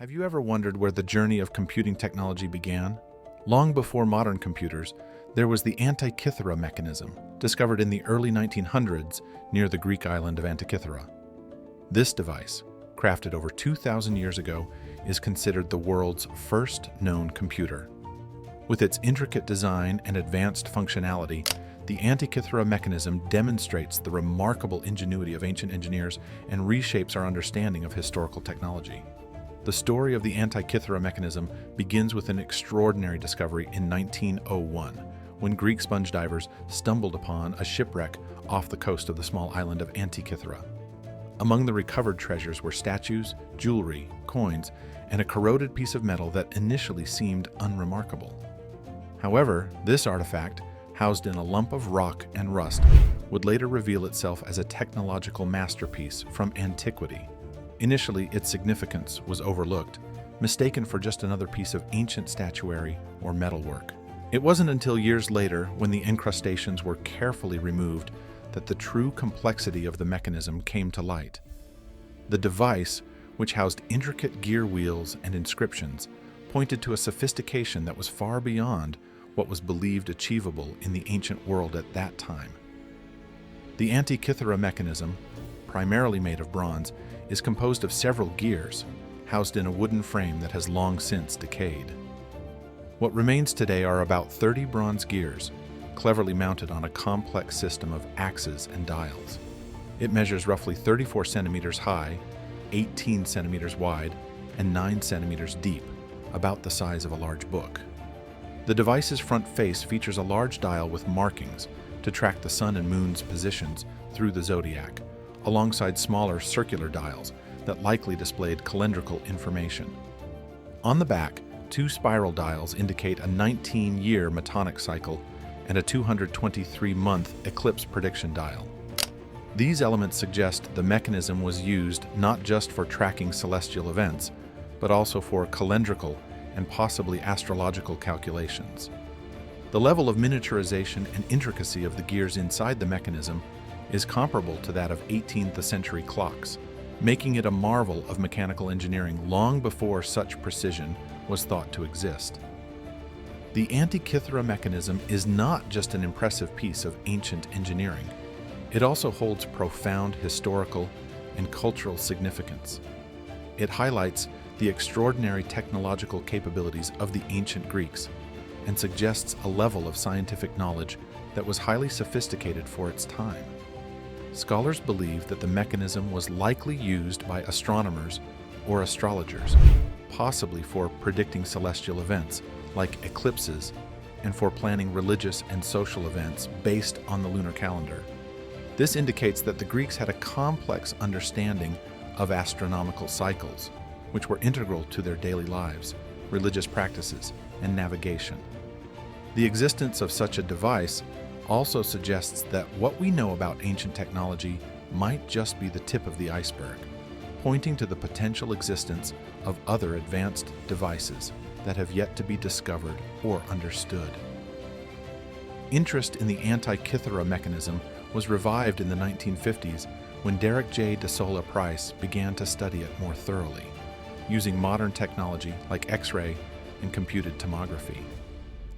Have you ever wondered where the journey of computing technology began? Long before modern computers, there was the Antikythera mechanism, discovered in the early 1900s near the Greek island of Antikythera. This device, crafted over 2,000 years ago, is considered the world's first known computer. With its intricate design and advanced functionality, the Antikythera mechanism demonstrates the remarkable ingenuity of ancient engineers and reshapes our understanding of historical technology. The story of the Antikythera mechanism begins with an extraordinary discovery in 1901, when Greek sponge divers stumbled upon a shipwreck off the coast of the small island of Antikythera. Among the recovered treasures were statues, jewelry, coins, and a corroded piece of metal that initially seemed unremarkable. However, this artifact, housed in a lump of rock and rust, would later reveal itself as a technological masterpiece from antiquity. Initially, its significance was overlooked, mistaken for just another piece of ancient statuary or metalwork. It wasn't until years later, when the encrustations were carefully removed, that the true complexity of the mechanism came to light. The device, which housed intricate gear wheels and inscriptions, pointed to a sophistication that was far beyond what was believed achievable in the ancient world at that time. The Antikythera mechanism, primarily made of bronze, is composed of several gears, housed in a wooden frame that has long since decayed. What remains today are about 30 bronze gears, cleverly mounted on a complex system of axes and dials. It measures roughly 34 centimeters high, 18 centimeters wide, and 9 centimeters deep, about the size of a large book. The device's front face features a large dial with markings to track the sun and moon's positions through the zodiac, alongside smaller circular dials that likely displayed calendrical information. On the back, two spiral dials indicate a 19-year metonic cycle and a 223-month eclipse prediction dial. These elements suggest the mechanism was used not just for tracking celestial events, but also for calendrical and possibly astrological calculations. The level of miniaturization and intricacy of the gears inside the mechanism is comparable to that of 18th century clocks, making it a marvel of mechanical engineering long before such precision was thought to exist. The Antikythera mechanism is not just an impressive piece of ancient engineering. It also holds profound historical and cultural significance. It highlights the extraordinary technological capabilities of the ancient Greeks and suggests a level of scientific knowledge that was highly sophisticated for its time. Scholars believe that the mechanism was likely used by astronomers or astrologers, possibly for predicting celestial events like eclipses and for planning religious and social events based on the lunar calendar. This indicates that the Greeks had a complex understanding of astronomical cycles, which were integral to their daily lives, religious practices, and navigation. The existence of such a device also suggests that what we know about ancient technology might just be the tip of the iceberg, pointing to the potential existence of other advanced devices that have yet to be discovered or understood. Interest in the Antikythera mechanism was revived in the 1950s when Derek J. DeSola Price began to study it more thoroughly, using modern technology like X-ray and computed tomography.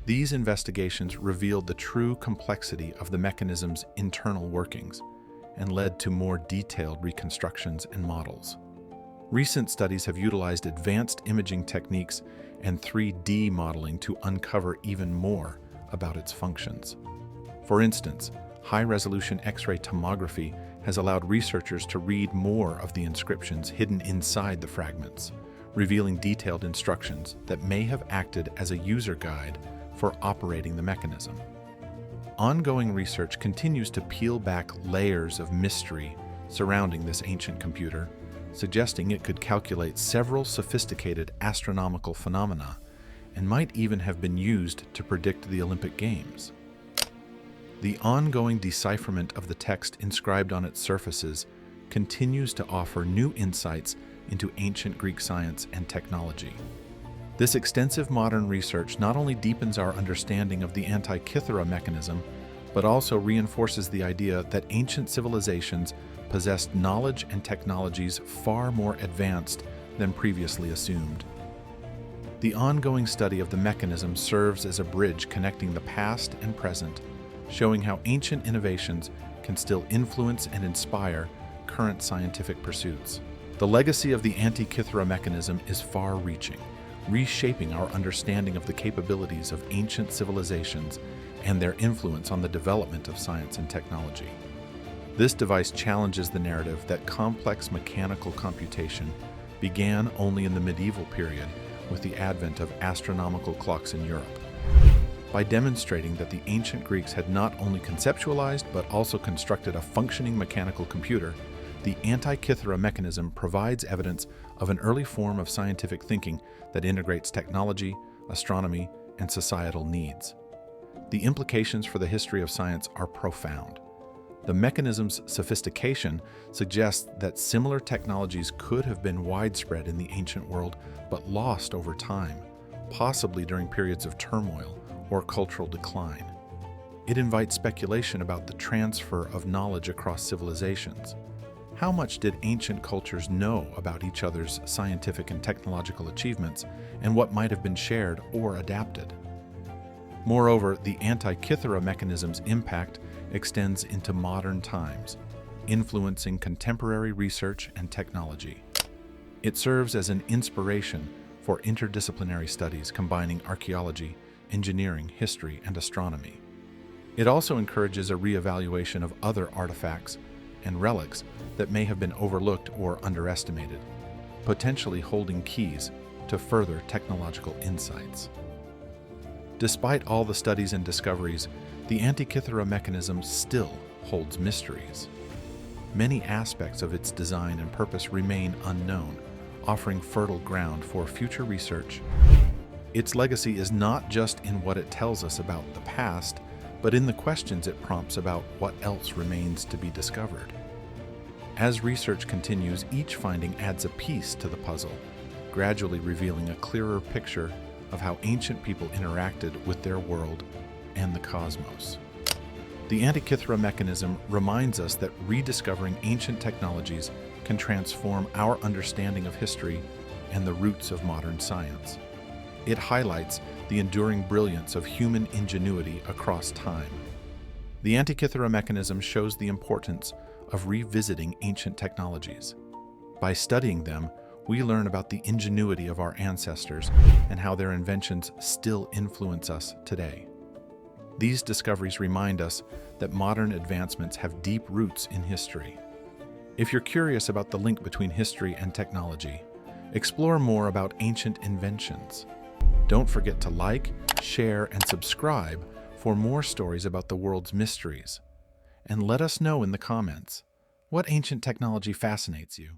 These investigations revealed the true complexity of the mechanism's internal workings and led to more detailed reconstructions and models. Recent studies have utilized advanced imaging techniques and 3D modeling to uncover even more about its functions. For instance, high-resolution X-ray tomography has allowed researchers to read more of the inscriptions hidden inside the fragments, revealing detailed instructions that may have acted as a user guide for operating the mechanism. Ongoing research continues to peel back layers of mystery surrounding this ancient computer, suggesting it could calculate several sophisticated astronomical phenomena and might even have been used to predict the Olympic Games. The ongoing decipherment of the text inscribed on its surfaces continues to offer new insights into ancient Greek science and technology. This extensive modern research not only deepens our understanding of the Antikythera mechanism, but also reinforces the idea that ancient civilizations possessed knowledge and technologies far more advanced than previously assumed. The ongoing study of the mechanism serves as a bridge connecting the past and present, showing how ancient innovations can still influence and inspire current scientific pursuits. The legacy of the Antikythera mechanism is far-reaching, reshaping our understanding of the capabilities of ancient civilizations and their influence on the development of science and technology. This device challenges the narrative that complex mechanical computation began only in the medieval period with the advent of astronomical clocks in Europe. By demonstrating that the ancient Greeks had not only conceptualized but also constructed a functioning mechanical computer, the Antikythera mechanism provides evidence of an early form of scientific thinking that integrates technology, astronomy, and societal needs. The implications for the history of science are profound. The mechanism's sophistication suggests that similar technologies could have been widespread in the ancient world but lost over time, possibly during periods of turmoil or cultural decline. It invites speculation about the transfer of knowledge across civilizations. How much did ancient cultures know about each other's scientific and technological achievements, and what might have been shared or adapted? Moreover, the Antikythera mechanism's impact extends into modern times, influencing contemporary research and technology. It serves as an inspiration for interdisciplinary studies combining archaeology, engineering, history, and astronomy. It also encourages a reevaluation of other artifacts and relics that may have been overlooked or underestimated, potentially holding keys to further technological insights. Despite all the studies and discoveries, the Antikythera mechanism still holds mysteries. Many aspects of its design and purpose remain unknown, offering fertile ground for future research. Its legacy is not just in what it tells us about the past, but in the questions it prompts about what else remains to be discovered. As research continues, each finding adds a piece to the puzzle, gradually revealing a clearer picture of how ancient people interacted with their world and the cosmos. The Antikythera mechanism reminds us that rediscovering ancient technologies can transform our understanding of history and the roots of modern science. It highlights the enduring brilliance of human ingenuity across time. The Antikythera mechanism shows the importance of revisiting ancient technologies. By studying them, we learn about the ingenuity of our ancestors and how their inventions still influence us today. These discoveries remind us that modern advancements have deep roots in history. If you're curious about the link between history and technology, explore more about ancient inventions. Don't forget to like, share, and subscribe for more stories about the world's mysteries. And let us know in the comments, what ancient technology fascinates you?